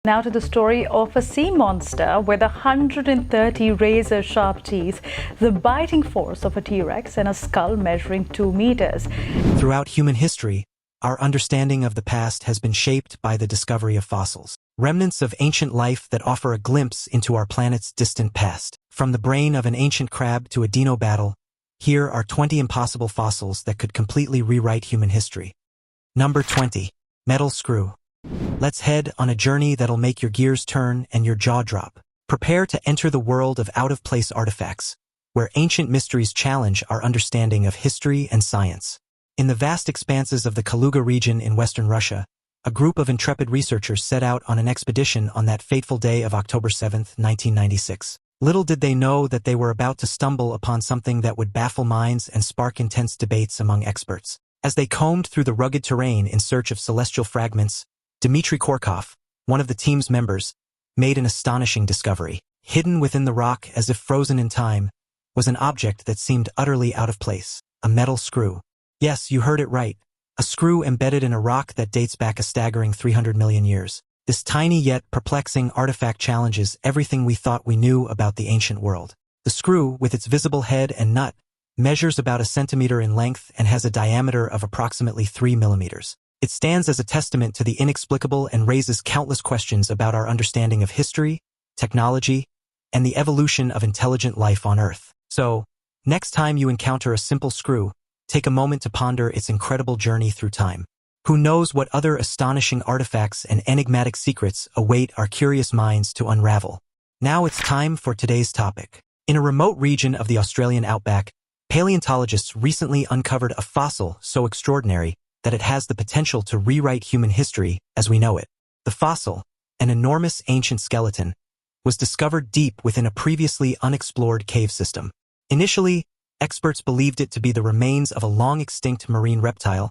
Now to the story of a sea monster with 130 razor-sharp teeth, the biting force of a T-Rex, and a skull measuring 2 meters. Throughout human history, our understanding of the past has been shaped by the discovery of fossils, remnants of ancient life that offer a glimpse into our planet's distant past. From the brain of an ancient crab to a dino battle, here are 20 impossible fossils that could completely rewrite human history. Number 20. Metal screw. Let's head on a journey that'll make your gears turn and your jaw drop. Prepare to enter the world of out-of-place artifacts, where ancient mysteries challenge our understanding of history and science. In the vast expanses of the Kaluga region in western Russia, a group of intrepid researchers set out on an expedition on that fateful day of October 7, 1996. Little did they know that they were about to stumble upon something that would baffle minds and spark intense debates among experts. As they combed through the rugged terrain in search of celestial fragments, Dmitry Korkov, one of the team's members, made an astonishing discovery. Hidden within the rock as if frozen in time was an object that seemed utterly out of place, a metal screw. Yes, you heard it right, a screw embedded in a rock that dates back a staggering 300 million years. This tiny yet perplexing artifact challenges everything we thought we knew about the ancient world. The screw, with its visible head and nut, measures about 1 centimeter in length and has a diameter of approximately 3 millimeters. It stands as a testament to the inexplicable and raises countless questions about our understanding of history, technology, and the evolution of intelligent life on Earth. So, next time you encounter a simple screw, take a moment to ponder its incredible journey through time. Who knows what other astonishing artifacts and enigmatic secrets await our curious minds to unravel. Now it's time for today's topic. In a remote region of the Australian outback, paleontologists recently uncovered a fossil so extraordinary that it has the potential to rewrite human history as we know it. The fossil, an enormous ancient skeleton, was discovered deep within a previously unexplored cave system. Initially, experts believed it to be the remains of a long-extinct marine reptile,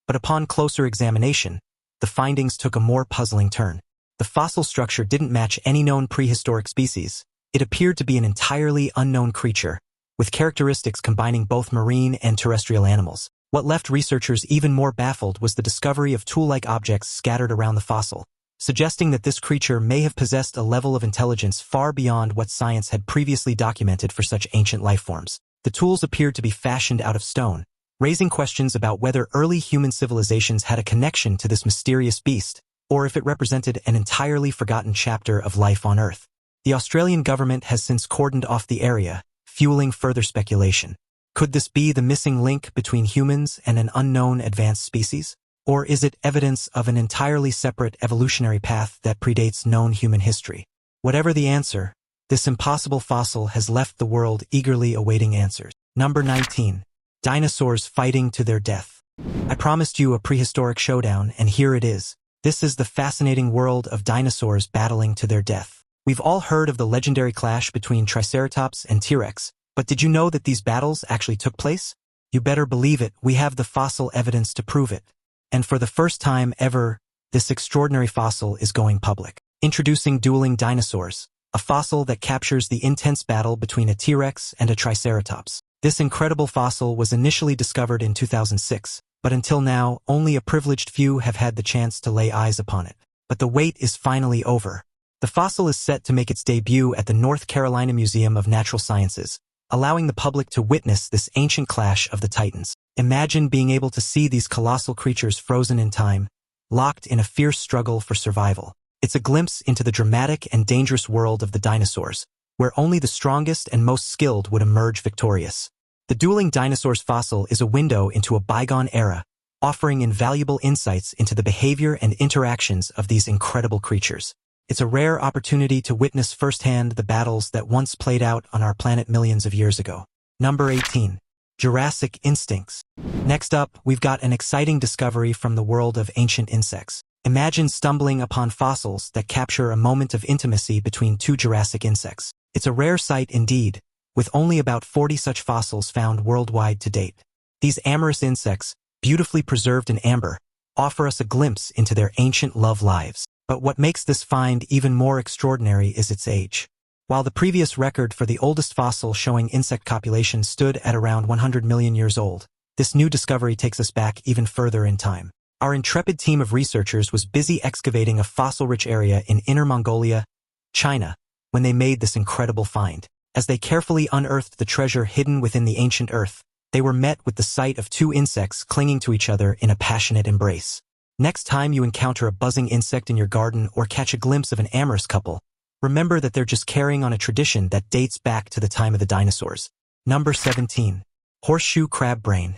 but upon closer examination, the findings took a more puzzling turn. The fossil structure didn't match any known prehistoric species. It appeared to be an entirely unknown creature, with characteristics combining both marine and terrestrial animals. What left researchers even more baffled was the discovery of tool-like objects scattered around the fossil, suggesting that this creature may have possessed a level of intelligence far beyond what science had previously documented for such ancient life forms. The tools appeared to be fashioned out of stone, raising questions about whether early human civilizations had a connection to this mysterious beast, or if it represented an entirely forgotten chapter of life on Earth. The Australian government has since cordoned off the area, fueling further speculation. Could this be the missing link between humans and an unknown advanced species? Or is it evidence of an entirely separate evolutionary path that predates known human history? Whatever the answer, this impossible fossil has left the world eagerly awaiting answers. Number 19. Dinosaurs fighting to their death. I promised you a prehistoric showdown, and here it is. This is the fascinating world of dinosaurs battling to their death. We've all heard of the legendary clash between Triceratops and T-Rex, but did you know that these battles actually took place? You better believe it, we have the fossil evidence to prove it. And for the first time ever, this extraordinary fossil is going public. Introducing dueling dinosaurs, a fossil that captures the intense battle between a T-Rex and a Triceratops. This incredible fossil was initially discovered in 2006, but until now, only a privileged few have had the chance to lay eyes upon it. But the wait is finally over. The fossil is set to make its debut at the North Carolina Museum of Natural Sciences, allowing the public to witness this ancient clash of the titans. Imagine being able to see these colossal creatures frozen in time, locked in a fierce struggle for survival. It's a glimpse into the dramatic and dangerous world of the dinosaurs, where only the strongest and most skilled would emerge victorious. The dueling dinosaurs fossil is a window into a bygone era, offering invaluable insights into the behavior and interactions of these incredible creatures. It's a rare opportunity to witness firsthand the battles that once played out on our planet millions of years ago. Number 18. Jurassic Instincts. Next up, we've got an exciting discovery from the world of ancient insects. Imagine stumbling upon fossils that capture a moment of intimacy between two Jurassic insects. It's a rare sight indeed, with only about 40 such fossils found worldwide to date. These amorous insects, beautifully preserved in amber, offer us a glimpse into their ancient love lives. But what makes this find even more extraordinary is its age. While the previous record for the oldest fossil showing insect copulation stood at around 100 million years old, this new discovery takes us back even further in time. Our intrepid team of researchers was busy excavating a fossil-rich area in Inner Mongolia, China, when they made this incredible find. As they carefully unearthed the treasure hidden within the ancient earth, they were met with the sight of two insects clinging to each other in a passionate embrace. Next time you encounter a buzzing insect in your garden or catch a glimpse of an amorous couple, remember that they're just carrying on a tradition that dates back to the time of the dinosaurs. Number 17. Horseshoe crab brain.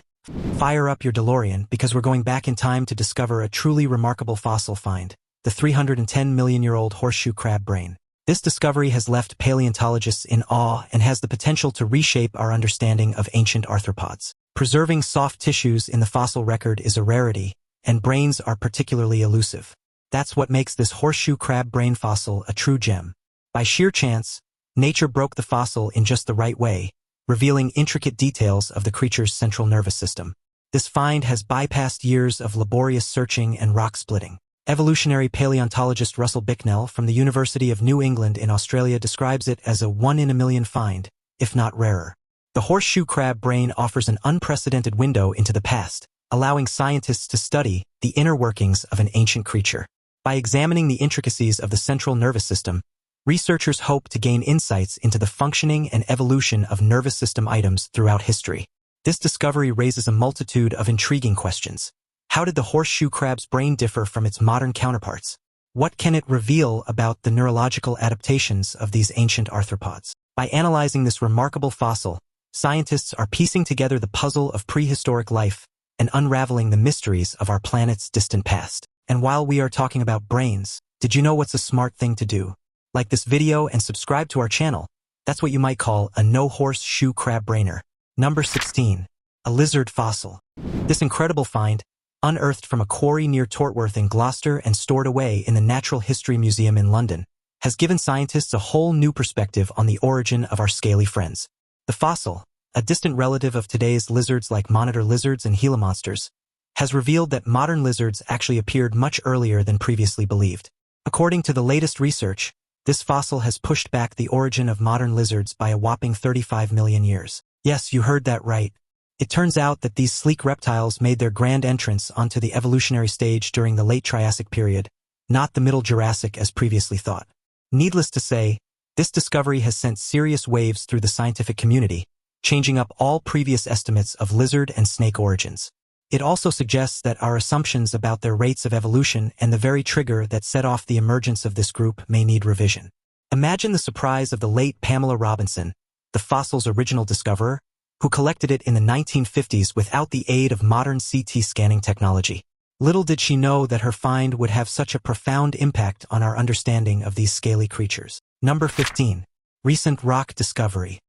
Fire up your DeLorean because we're going back in time to discover a truly remarkable fossil find, the 310-million-year-old horseshoe crab brain. This discovery has left paleontologists in awe and has the potential to reshape our understanding of ancient arthropods. Preserving soft tissues in the fossil record is a rarity, and brains are particularly elusive. That's what makes this horseshoe crab brain fossil a true gem. By sheer chance, nature broke the fossil in just the right way, revealing intricate details of the creature's central nervous system. This find has bypassed years of laborious searching and rock splitting. Evolutionary paleontologist Russell Bicknell from the University of New England in Australia describes it as a one-in-a-million find, if not rarer. The horseshoe crab brain offers an unprecedented window into the past, allowing scientists to study the inner workings of an ancient creature. By examining the intricacies of the central nervous system, researchers hope to gain insights into the functioning and evolution of nervous system items throughout history. This discovery raises a multitude of intriguing questions. How did the horseshoe crab's brain differ from its modern counterparts? What can it reveal about the neurological adaptations of these ancient arthropods? By analyzing this remarkable fossil, scientists are piecing together the puzzle of prehistoric life and unraveling the mysteries of our planet's distant past. And while we are talking about brains, did you know what's a smart thing to do? Like this video and subscribe to our channel. That's what you might call a no-horseshoe crab brainer. Number 16. A lizard fossil. This incredible find, unearthed from a quarry near Tortworth in Gloucester and stored away in the Natural History Museum in London, has given scientists a whole new perspective on the origin of our scaly friends. The fossil, a distant relative of today's lizards like monitor lizards and Gila monsters, has revealed that modern lizards actually appeared much earlier than previously believed. According to the latest research, this fossil has pushed back the origin of modern lizards by a whopping 35 million years. Yes, you heard that right. It turns out that these sleek reptiles made their grand entrance onto the evolutionary stage during the late Triassic period, not the Middle Jurassic as previously thought. Needless to say, this discovery has sent serious waves through the scientific community, changing up all previous estimates of lizard and snake origins. It also suggests that our assumptions about their rates of evolution and the very trigger that set off the emergence of this group may need revision. Imagine the surprise of the late Pamela Robinson, the fossil's original discoverer, who collected it in the 1950s without the aid of modern CT scanning technology. Little did she know that her find would have such a profound impact on our understanding of these scaly creatures. Number 15. Recent rock discovery.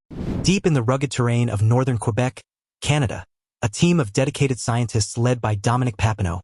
Deep in the rugged terrain of northern Quebec, Canada, a team of dedicated scientists led by Dominic Papineau,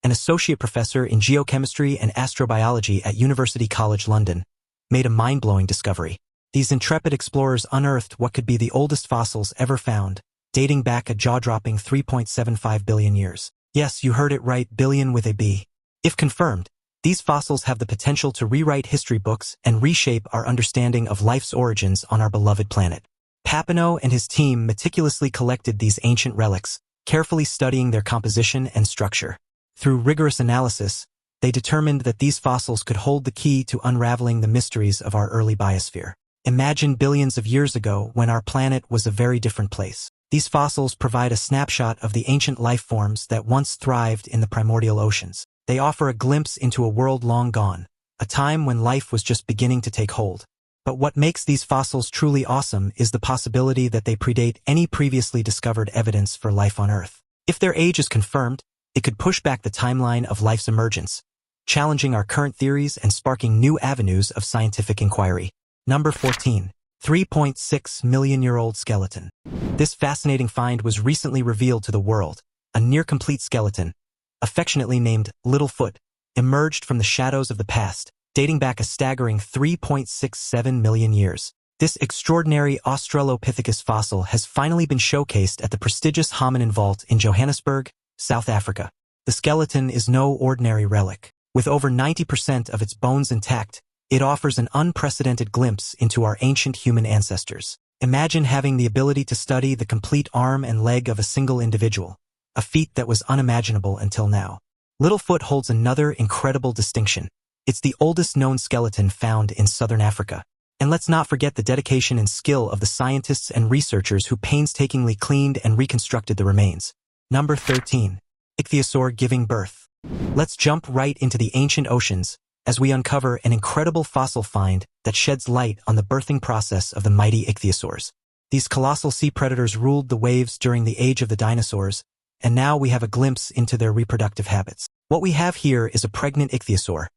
an associate professor in geochemistry and astrobiology at University College London, made a mind-blowing discovery. These intrepid explorers unearthed what could be the oldest fossils ever found, dating back a jaw-dropping 3.75 billion years. Yes, you heard it right, billion with a B. If confirmed, these fossils have the potential to rewrite history books and reshape our understanding of life's origins on our beloved planet. Papineau and his team meticulously collected these ancient relics, carefully studying their composition and structure. Through rigorous analysis, they determined that these fossils could hold the key to unraveling the mysteries of our early biosphere. Imagine billions of years ago when our planet was a very different place. These fossils provide a snapshot of the ancient life forms that once thrived in the primordial oceans. They offer a glimpse into a world long gone, a time when life was just beginning to take hold. But what makes these fossils truly awesome is the possibility that they predate any previously discovered evidence for life on Earth. If their age is confirmed, it could push back the timeline of life's emergence, challenging our current theories and sparking new avenues of scientific inquiry. Number 14. 3.6 million-year-old skeleton. This fascinating find was recently revealed to the world. A near-complete skeleton, affectionately named Littlefoot, emerged from the shadows of the past, dating back a staggering 3.67 million years. This extraordinary Australopithecus fossil has finally been showcased at the prestigious Hominin Vault in Johannesburg, South Africa. The skeleton is no ordinary relic. With over 90% of its bones intact, it offers an unprecedented glimpse into our ancient human ancestors. Imagine having the ability to study the complete arm and leg of a single individual, a feat that was unimaginable until now. Littlefoot holds another incredible distinction. It's the oldest known skeleton found in southern Africa. And let's not forget the dedication and skill of the scientists and researchers who painstakingly cleaned and reconstructed the remains. Number 13. Ichthyosaur giving birth. Let's jump right into the ancient oceans as we uncover an incredible fossil find that sheds light on the birthing process of the mighty ichthyosaurs. These colossal sea predators ruled the waves during the age of the dinosaurs, and now we have a glimpse into their reproductive habits. What we have here is a pregnant ichthyosaur,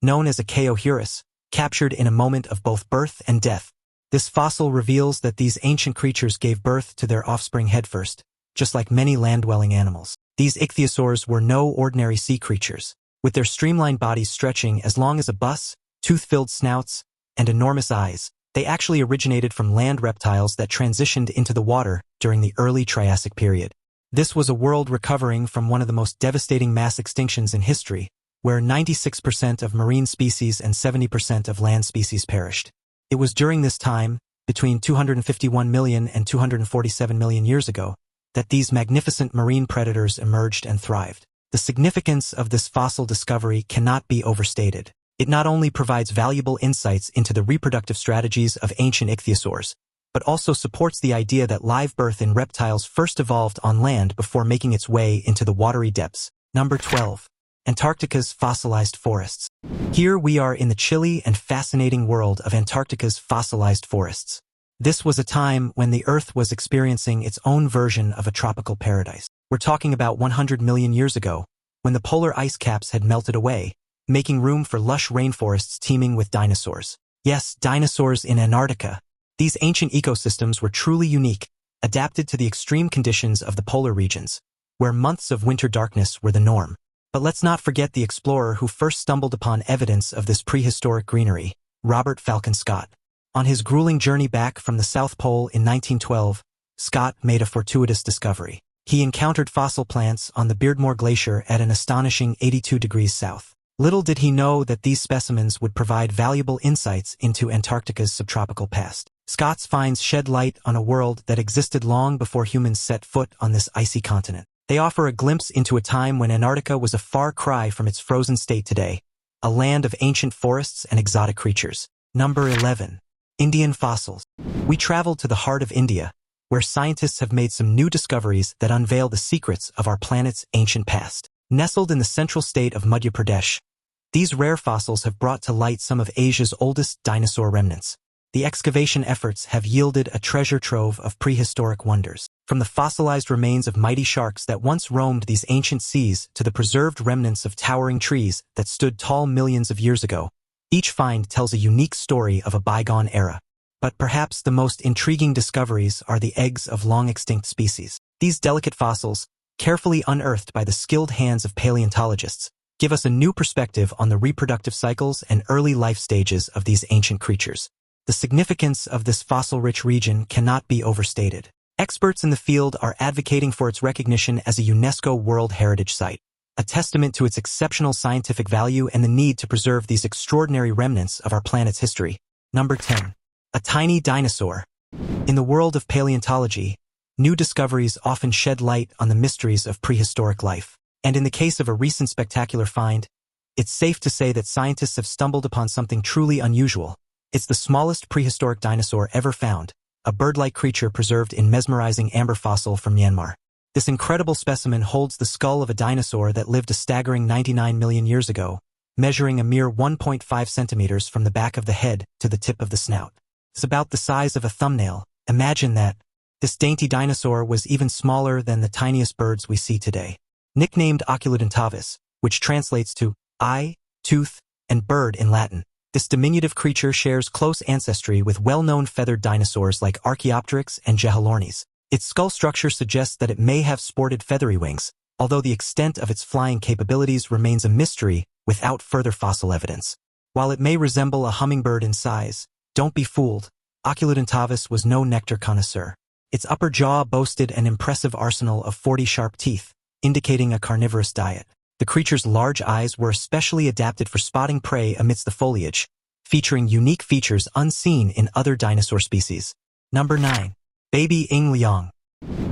known as a Chaohurus, captured in a moment of both birth and death. This fossil reveals that these ancient creatures gave birth to their offspring headfirst, just like many land-dwelling animals. These ichthyosaurs were no ordinary sea creatures. With their streamlined bodies stretching as long as a bus, tooth-filled snouts, and enormous eyes, they actually originated from land reptiles that transitioned into the water during the early Triassic period. This was a world recovering from one of the most devastating mass extinctions in history, where 96% of marine species and 70% of land species perished. It was during this time, between 251 million and 247 million years ago, that these magnificent marine predators emerged and thrived. The significance of this fossil discovery cannot be overstated. It not only provides valuable insights into the reproductive strategies of ancient ichthyosaurs, but also supports the idea that live birth in reptiles first evolved on land before making its way into the watery depths. Number 12. Antarctica's fossilized forests. Here we are in the chilly and fascinating world of Antarctica's fossilized forests. This was a time when the Earth was experiencing its own version of a tropical paradise. We're talking about 100 million years ago, when the polar ice caps had melted away, making room for lush rainforests teeming with dinosaurs. Yes, dinosaurs in Antarctica. These ancient ecosystems were truly unique, adapted to the extreme conditions of the polar regions, where months of winter darkness were the norm. But let's not forget the explorer who first stumbled upon evidence of this prehistoric greenery, Robert Falcon Scott. On his grueling journey back from the South Pole in 1912, Scott made a fortuitous discovery. He encountered fossil plants on the Beardmore Glacier at an astonishing 82 degrees south. Little did he know that these specimens would provide valuable insights into Antarctica's subtropical past. Scott's finds shed light on a world that existed long before humans set foot on this icy continent. They offer a glimpse into a time when Antarctica was a far cry from its frozen state today, a land of ancient forests and exotic creatures. Number 11. Indian fossils. We traveled to the heart of India, where scientists have made some new discoveries that unveil the secrets of our planet's ancient past. Nestled in the central state of Madhya Pradesh, these rare fossils have brought to light some of Asia's oldest dinosaur remnants. The excavation efforts have yielded a treasure trove of prehistoric wonders. From the fossilized remains of mighty sharks that once roamed these ancient seas to the preserved remnants of towering trees that stood tall millions of years ago, each find tells a unique story of a bygone era. But perhaps the most intriguing discoveries are the eggs of long-extinct species. These delicate fossils, carefully unearthed by the skilled hands of paleontologists, give us a new perspective on the reproductive cycles and early life stages of these ancient creatures. The significance of this fossil-rich region cannot be overstated. Experts in the field are advocating for its recognition as a UNESCO World Heritage Site, a testament to its exceptional scientific value and the need to preserve these extraordinary remnants of our planet's history. Number 10. A tiny dinosaur. In the world of paleontology, new discoveries often shed light on the mysteries of prehistoric life. And in the case of a recent spectacular find, it's safe to say that scientists have stumbled upon something truly unusual. It's the smallest prehistoric dinosaur ever found, a bird-like creature preserved in mesmerizing amber fossil from Myanmar. This incredible specimen holds the skull of a dinosaur that lived a staggering 99 million years ago, measuring a mere 1.5 centimeters from the back of the head to the tip of the snout. It's about the size of a thumbnail. Imagine that. This dainty dinosaur was even smaller than the tiniest birds we see today. Nicknamed Oculodentavis, which translates to eye, tooth, and bird in Latin, this diminutive creature shares close ancestry with well-known feathered dinosaurs like Archaeopteryx and Jeholornis. Its skull structure suggests that it may have sported feathery wings, although the extent of its flying capabilities remains a mystery without further fossil evidence. While it may resemble a hummingbird in size, don't be fooled. Oculodentavis was no nectar connoisseur. Its upper jaw boasted an impressive arsenal of 40 sharp teeth, indicating a carnivorous diet. The creature's large eyes were especially adapted for spotting prey amidst the foliage, featuring unique features unseen in other dinosaur species. Number 9. Baby Ing Leong.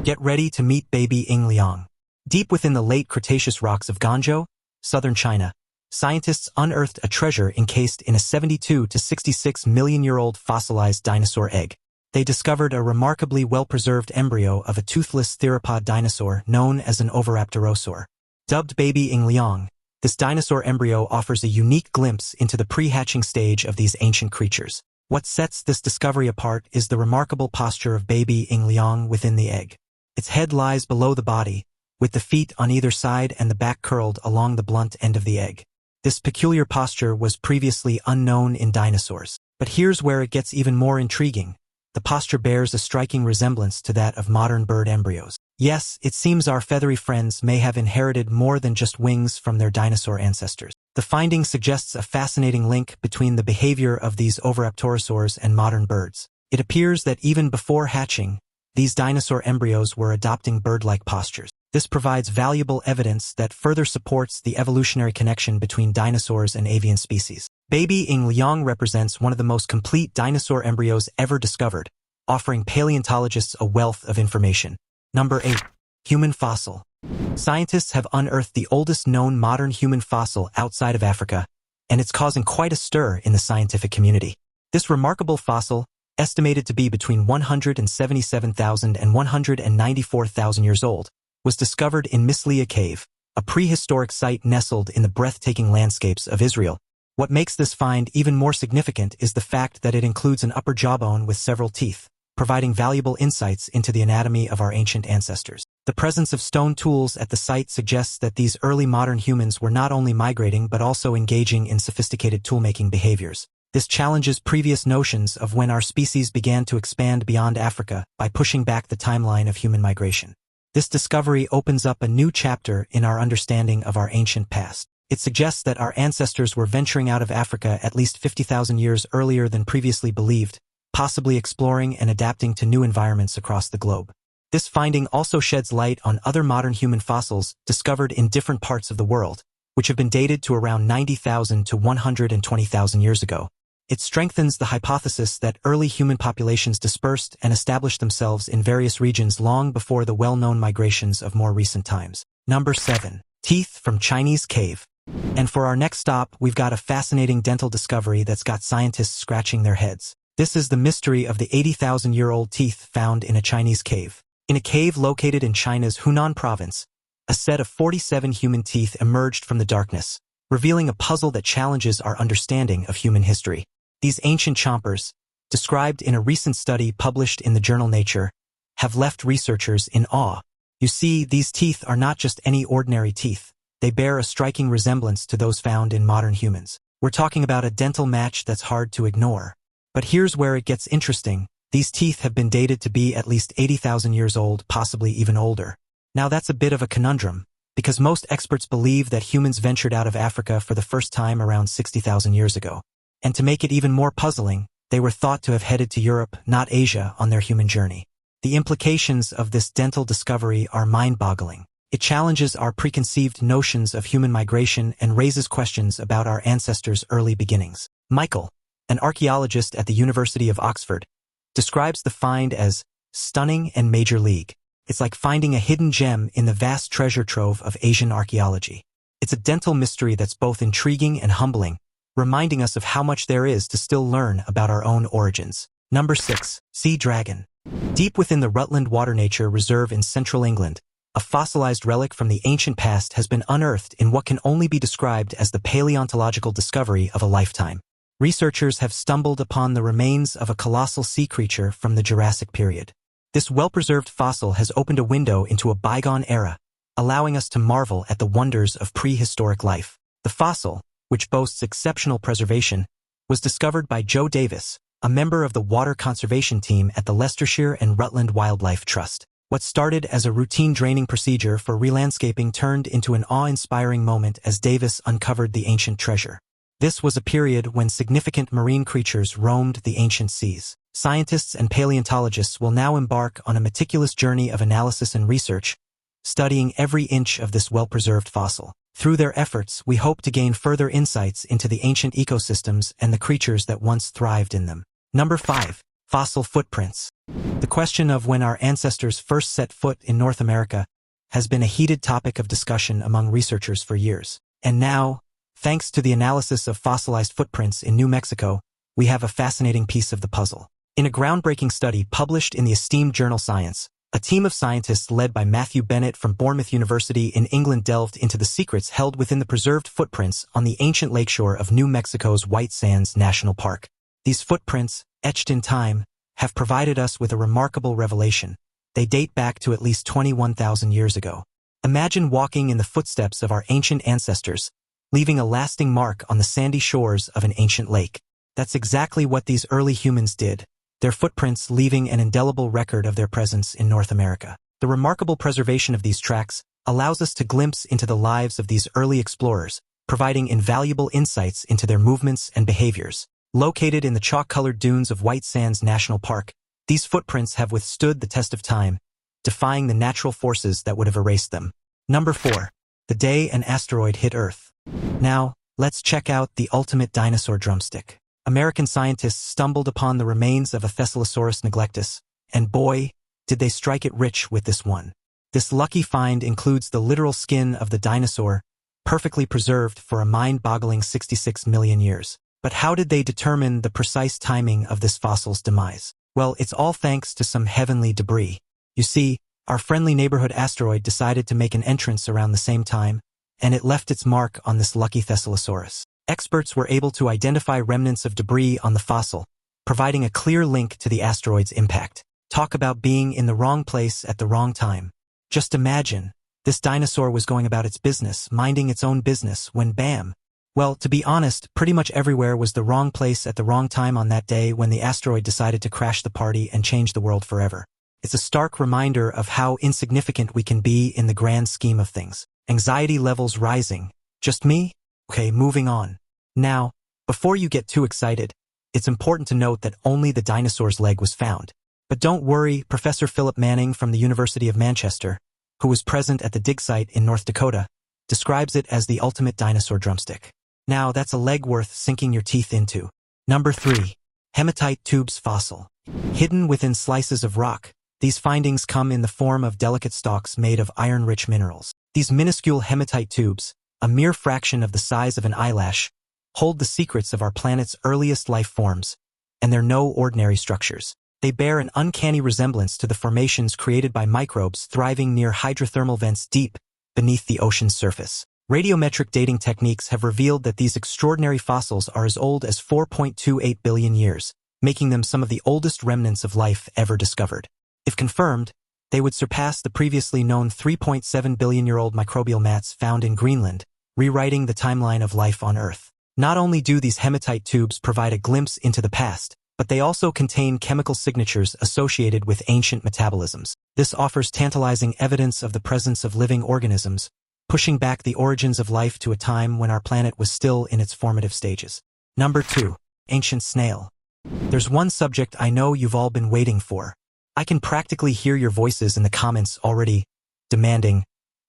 Get ready to meet Baby Ing Leong. Deep within the late Cretaceous rocks of Ganzhou, southern China, scientists unearthed a treasure encased in a 72 to 66 million-year-old fossilized dinosaur egg. They discovered a remarkably well-preserved embryo of a toothless theropod dinosaur known as an oviraptorosaur. Dubbed baby Leong, this dinosaur embryo offers a unique glimpse into the pre-hatching stage of these ancient creatures. What sets this discovery apart is the remarkable posture of baby Leong within the egg. Its head lies below the body, with the feet on either side and the back curled along the blunt end of the egg. This peculiar posture was previously unknown in dinosaurs. But here's where it gets even more intriguing. The posture bears a striking resemblance to that of modern bird embryos. Yes, it seems our feathery friends may have inherited more than just wings from their dinosaur ancestors. The finding suggests a fascinating link between the behavior of these oviraptorosaurs and modern birds. It appears that even before hatching, these dinosaur embryos were adopting bird-like postures. This provides valuable evidence that further supports the evolutionary connection between dinosaurs and avian species. Baby Leong represents one of the most complete dinosaur embryos ever discovered, offering paleontologists a wealth of information. Number 8. Human fossil. Scientists have unearthed the oldest known modern human fossil outside of Africa, and it's causing quite a stir in the scientific community. This remarkable fossil, estimated to be between 177,000 and 194,000 years old, was discovered in Mislia Cave, a prehistoric site nestled in the breathtaking landscapes of Israel. What makes this find even more significant is the fact that it includes an upper jawbone with several teeth, providing valuable insights into the anatomy of our ancient ancestors. The presence of stone tools at the site suggests that these early modern humans were not only migrating but also engaging in sophisticated toolmaking behaviors. This challenges previous notions of when our species began to expand beyond Africa by pushing back the timeline of human migration. This discovery opens up a new chapter in our understanding of our ancient past. It suggests that our ancestors were venturing out of Africa at least 50,000 years earlier than previously believed, possibly exploring and adapting to new environments across the globe. This finding also sheds light on other modern human fossils discovered in different parts of the world, which have been dated to around 90,000 to 120,000 years ago. It strengthens the hypothesis that early human populations dispersed and established themselves in various regions long before the well-known migrations of more recent times. Number 7. Teeth from Chinese cave. And for our next stop, we've got a fascinating dental discovery that's got scientists scratching their heads. This is the mystery of the 80,000-year-old teeth found in a Chinese cave. In a cave located in China's Hunan province, a set of 47 human teeth emerged from the darkness, revealing a puzzle that challenges our understanding of human history. These ancient chompers, described in a recent study published in the journal Nature, have left researchers in awe. You see, these teeth are not just any ordinary teeth. They bear a striking resemblance to those found in modern humans. We're talking about a dental match that's hard to ignore. But here's where it gets interesting. These teeth have been dated to be at least 80,000 years old, possibly even older. Now that's a bit of a conundrum, because most experts believe that humans ventured out of Africa for the first time around 60,000 years ago. And to make it even more puzzling, they were thought to have headed to Europe, not Asia, on their human journey. The implications of this dental discovery are mind-boggling. It challenges our preconceived notions of human migration and raises questions about our ancestors' early beginnings. Michael, an archaeologist at the University of Oxford, describes the find as stunning and major league. It's like finding a hidden gem in the vast treasure trove of Asian archaeology. It's a dental mystery that's both intriguing and humbling, reminding us of how much there is to still learn about our own origins. Number 6. Sea dragon. Deep within the Rutland Water Nature Reserve in central England, a fossilized relic from the ancient past has been unearthed in what can only be described as the paleontological discovery of a lifetime. Researchers have stumbled upon the remains of a colossal sea creature from the Jurassic period. This well-preserved fossil has opened a window into a bygone era, allowing us to marvel at the wonders of prehistoric life. The fossil, which boasts exceptional preservation, was discovered by Joe Davis, a member of the water conservation team at the Leicestershire and Rutland Wildlife Trust. What started as a routine draining procedure for relandscaping turned into an awe-inspiring moment as Davis uncovered the ancient treasure. This was a period when significant marine creatures roamed the ancient seas. Scientists and paleontologists will now embark on a meticulous journey of analysis and research, studying every inch of this well-preserved fossil. Through their efforts, we hope to gain further insights into the ancient ecosystems and the creatures that once thrived in them. Number 5. Fossil footprints. The question of when our ancestors first set foot in North America has been a heated topic of discussion among researchers for years. And now, thanks to the analysis of fossilized footprints in New Mexico, we have a fascinating piece of the puzzle. In a groundbreaking study published in the esteemed journal Science, a team of scientists led by Matthew Bennett from Bournemouth University in England delved into the secrets held within the preserved footprints on the ancient lakeshore of New Mexico's White Sands National Park. These footprints, etched in time, have provided us with a remarkable revelation. They date back to at least 21,000 years ago. Imagine walking in the footsteps of our ancient ancestors, leaving a lasting mark on the sandy shores of an ancient lake. That's exactly what these early humans did, their footprints leaving an indelible record of their presence in North America. The remarkable preservation of these tracks allows us to glimpse into the lives of these early explorers, providing invaluable insights into their movements and behaviors. Located in the chalk-colored dunes of White Sands National Park, these footprints have withstood the test of time, defying the natural forces that would have erased them. Number 4. The day an asteroid hit Earth. Now, let's check out the ultimate dinosaur drumstick. American scientists stumbled upon the remains of a Thescelosaurus neglectus, and boy, did they strike it rich with this one. This lucky find includes the literal skin of the dinosaur, perfectly preserved for a mind-boggling 66 million years. But how did they determine the precise timing of this fossil's demise? Well, it's all thanks to some heavenly debris. You see, our friendly neighborhood asteroid decided to make an entrance around the same time, and it left its mark on this lucky Thescelosaurus. Experts were able to identify remnants of debris on the fossil, providing a clear link to the asteroid's impact. Talk about being in the wrong place at the wrong time. Just imagine, this dinosaur was going about its business, minding its own business, when bam! Well, to be honest, pretty much everywhere was the wrong place at the wrong time on that day when the asteroid decided to crash the party and change the world forever. It's a stark reminder of how insignificant we can be in the grand scheme of things. Anxiety levels rising. Just me? Okay, moving on. Now, before you get too excited, it's important to note that only the dinosaur's leg was found. But don't worry, Professor Philip Manning from the University of Manchester, who was present at the dig site in North Dakota, describes it as the ultimate dinosaur drumstick. Now, that's a leg worth sinking your teeth into. Number 3. Hematite tubes fossil. Hidden within slices of rock, these findings come in the form of delicate stalks made of iron-rich minerals. These minuscule hematite tubes, a mere fraction of the size of an eyelash, hold the secrets of our planet's earliest life forms, and they're no ordinary structures. They bear an uncanny resemblance to the formations created by microbes thriving near hydrothermal vents deep beneath the ocean's surface. Radiometric dating techniques have revealed that these extraordinary fossils are as old as 4.28 billion years, making them some of the oldest remnants of life ever discovered. If confirmed, they would surpass the previously known 3.7 billion-year-old microbial mats found in Greenland, rewriting the timeline of life on Earth. Not only do these hematite tubes provide a glimpse into the past, but they also contain chemical signatures associated with ancient metabolisms. This offers tantalizing evidence of the presence of living organisms, pushing back the origins of life to a time when our planet was still in its formative stages. Number 2. Ancient snail. There's one subject I know you've all been waiting for. I can practically hear your voices in the comments already, demanding,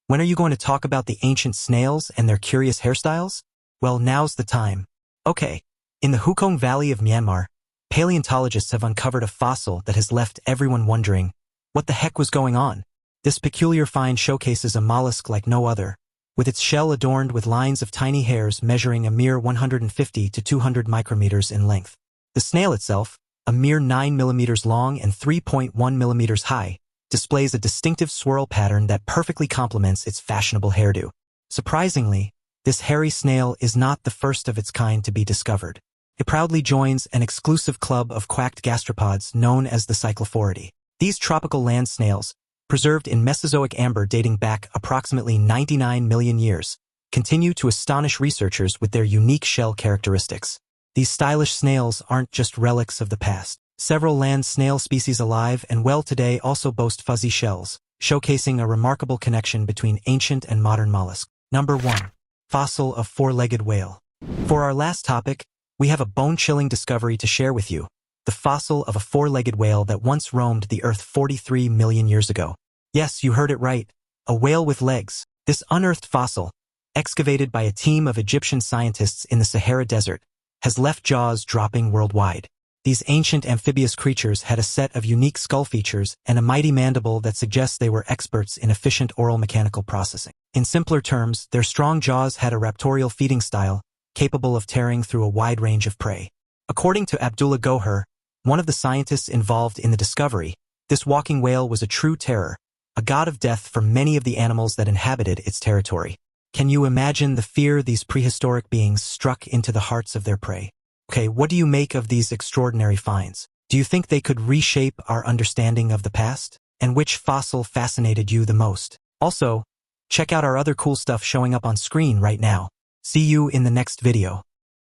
when are you going to talk about the ancient snails and their curious hairstyles? Well, now's the time. Okay, in the Hukong Valley of Myanmar, paleontologists have uncovered a fossil that has left everyone wondering, what the heck was going on? This peculiar find showcases a mollusk like no other, with its shell adorned with lines of tiny hairs measuring a mere 150 to 200 micrometers in length. The snail itself, a mere 9 millimeters long and 3.1 millimeters high, displays a distinctive swirl pattern that perfectly complements its fashionable hairdo. Surprisingly, this hairy snail is not the first of its kind to be discovered. It proudly joins an exclusive club of quacked gastropods known as the Cyclophoridae. These tropical land snails, preserved in Mesozoic amber dating back approximately 99 million years, continue to astonish researchers with their unique shell characteristics. These stylish snails aren't just relics of the past. Several land snail species alive and well today also boast fuzzy shells, showcasing a remarkable connection between ancient and modern mollusks. Number 1. Fossil of four-legged whale. For our last topic, we have a bone-chilling discovery to share with you, the fossil of a four-legged whale that once roamed the Earth 43 million years ago. Yes, you heard it right, a whale with legs. This unearthed fossil, excavated by a team of Egyptian scientists in the Sahara Desert, has left jaws dropping worldwide. These ancient amphibious creatures had a set of unique skull features and a mighty mandible that suggests they were experts in efficient oral mechanical processing. In simpler terms, their strong jaws had a raptorial feeding style, capable of tearing through a wide range of prey. According to Abdullah Goher, one of the scientists involved in the discovery, this walking whale was a true terror, a god of death for many of the animals that inhabited its territory. Can you imagine the fear these prehistoric beings struck into the hearts of their prey? Okay, what do you make of these extraordinary finds? Do you think they could reshape our understanding of the past? And which fossil fascinated you the most? Also, check out our other cool stuff showing up on screen right now. See you in the next video.